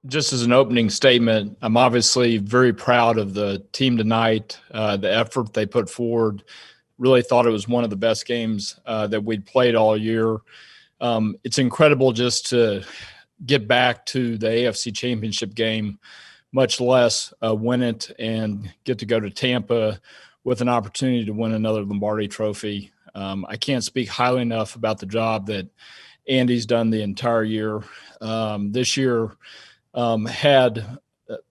Just as an opening statement, I'm obviously very proud of the team tonight, the effort they put forward. Really thought it was one of the best games that we'd played all year. It's incredible just to get back to the AFC Championship game, much less win it and get to go to Tampa with an opportunity to win another Lombardi trophy. I can't speak highly enough about the job that Andy's done the entire year. This year had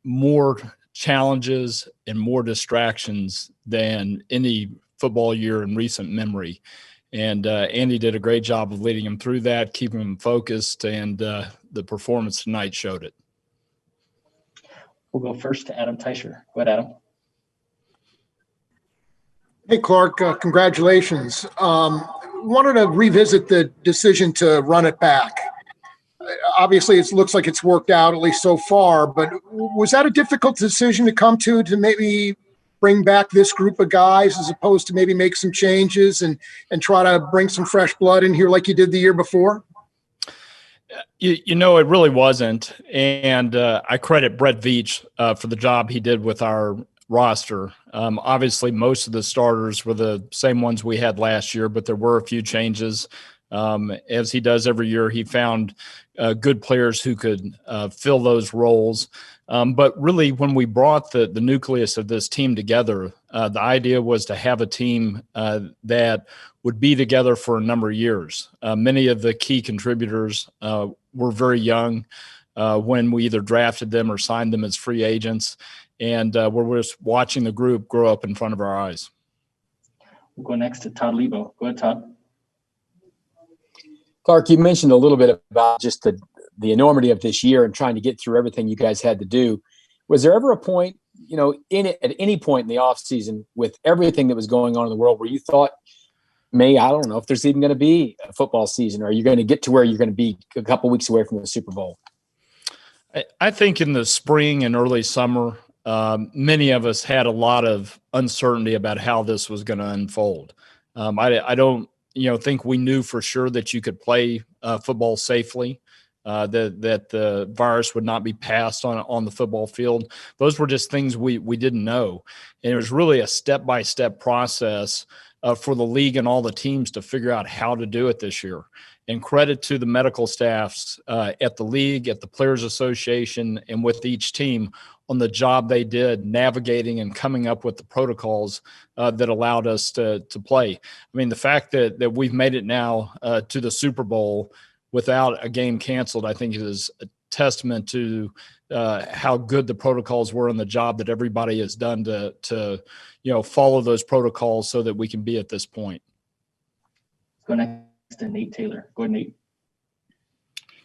more challenges and more distractions than any football year in recent memory. And Andy did a great job of leading him through that, keeping him focused, and the performance tonight showed it. We'll go first to Adam Teicher. Go ahead, Adam. Hey, Clark, congratulations. Wanted to revisit the decision to run it back. Obviously, it looks like it's worked out, at least so far, but was that a difficult decision to come to maybe bring back this group of guys as opposed to maybe make some changes and try to bring some fresh blood in here like you did the year before? You know, it really wasn't. And I credit Brett Veach for the job he did with our roster. Obviously, most of the starters were the same ones we had last year, but there were a few changes. As he does every year, he found good players who could fill those roles. But really, when we brought the nucleus of this team together, the idea was to have a team that would be together for a number of years. Many of the key contributors were very young when we either drafted them or signed them as free agents. And we're just watching the group grow up in front of our eyes. We'll go next to Todd Lebo. Go ahead, Todd. Clark, you mentioned a little bit about just the enormity of this year and trying to get through everything you guys had to do. Was there ever a point, at any point in the offseason with everything that was going on in the world where you thought, I don't know if there's even going to be a football season, or are you going to get to where you're going to be a couple weeks away from the Super Bowl? I think in the spring and early summer, many of us had a lot of uncertainty about how this was going to unfold. I don't think we knew for sure that you could play football safely, that the virus would not be passed on the football field. Those were just things we didn't know. And it was really a step-by-step process for the league and all the teams to figure out how to do it this year. And credit to the medical staffs at the league, at the Players Association, and with each team on the job they did navigating and coming up with the protocols that allowed us to play. I mean, the fact that we've made it now to the Super Bowl without a game canceled, I think is a testament to how good the protocols were and the job that everybody has done to follow those protocols so that we can be at this point. Let's go next to Nate Taylor. Go ahead, Nate.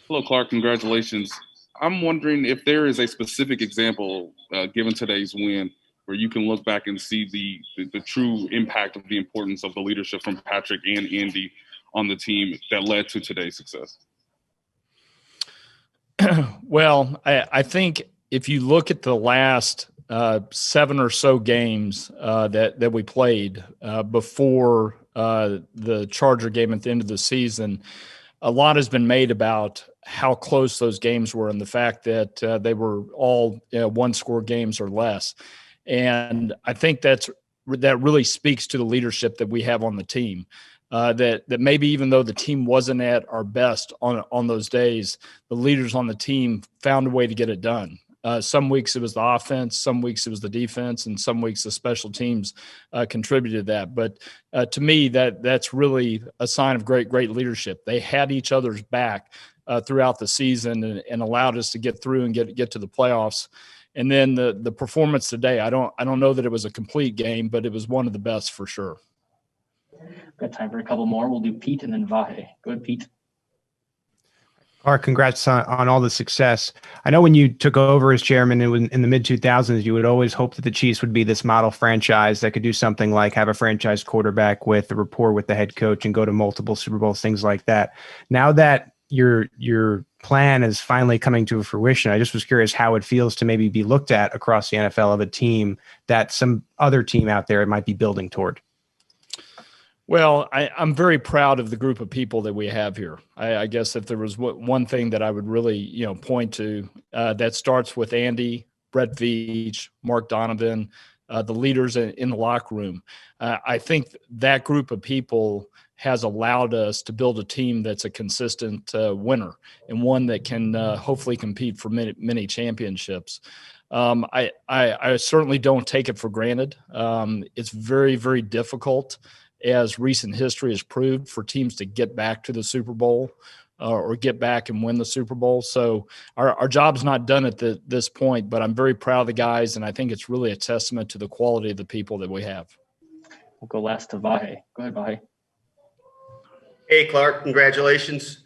Hello, Clark. Congratulations. I'm wondering if there is a specific example, given today's win, where you can look back and see the true impact of the importance of the leadership from Patrick and Andy on the team that led to today's success. Well, I think if you look at the last 7 or so games that we played before the Charger game at the end of the season, a lot has been made about how close those games were and the fact that they were all one-score games or less. And I think that really speaks to the leadership that we have on the team. That maybe even though the team wasn't at our best on those days, the leaders on the team found a way to get it done. Some weeks it was the offense, some weeks it was the defense, and some weeks the special teams contributed to that. But to me, that's really a sign of great don't They had each other's back throughout the season and allowed us to get through and get to the playoffs. And then the performance today, I don't know that it was a complete game, but it was one of the best for sure. Got time for a couple more. We'll do Pete and then Vahe. Go ahead, Pete. Clark, congrats on all the success. I know when you took over as chairman in the mid-2000s, you would always hope that the Chiefs would be this model franchise that could do something like have a franchise quarterback with a rapport with the head coach and go to multiple Super Bowls, things like that. Now that your plan is finally coming to fruition, I just was curious how it feels to maybe be looked at across the NFL of a team that some other team out there might be building toward. Well, I'm very proud of the group of people that we have here. I guess if there was one thing that I would really, point to, that starts with Andy, Brett Veach, Mark Donovan, the leaders in the locker room. I think that group of people has allowed us to build a team that's a consistent winner and one that can hopefully compete for many championships. I certainly don't take it for granted. It's very, very difficult, as recent history has proved, for teams to get back to the Super Bowl or get back and win the Super Bowl. So our job's not done at this point, but I'm very proud of the guys, and I think it's really a testament to the quality of the people that we have. We'll go last to Vahe. Go ahead, Vahe. Hey, Clark, congratulations.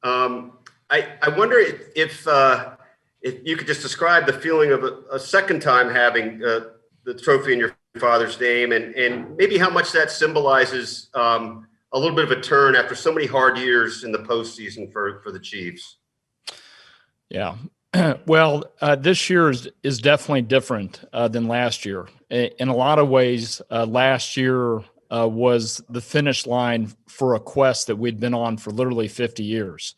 I wonder if you could just describe the feeling of a second time having the trophy in your father's name, and maybe how much that symbolizes a little bit of a turn after so many hard years in the postseason for the Chiefs. Yeah. Well, this year is definitely different than last year. In a lot of ways, last year was the finish line for a quest that we'd been on for literally 50 years.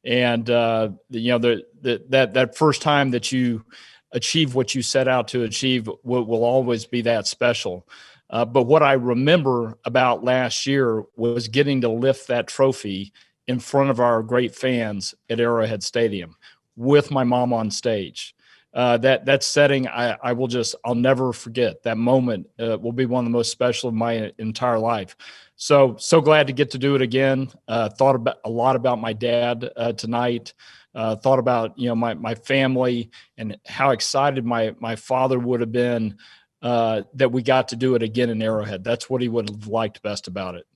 And, that first time that you achieve what you set out to achieve will always be that special. But what I remember about last year was getting to lift that trophy in front of our great fans at Arrowhead Stadium with my mom on stage. That setting, I'll never forget. That moment will be one of the most special of my entire life. So glad to get to do it again. Thought a lot about my dad tonight. Thought about, my family and how excited my father would have been that we got to do it again in Arrowhead. That's what he would have liked best about it.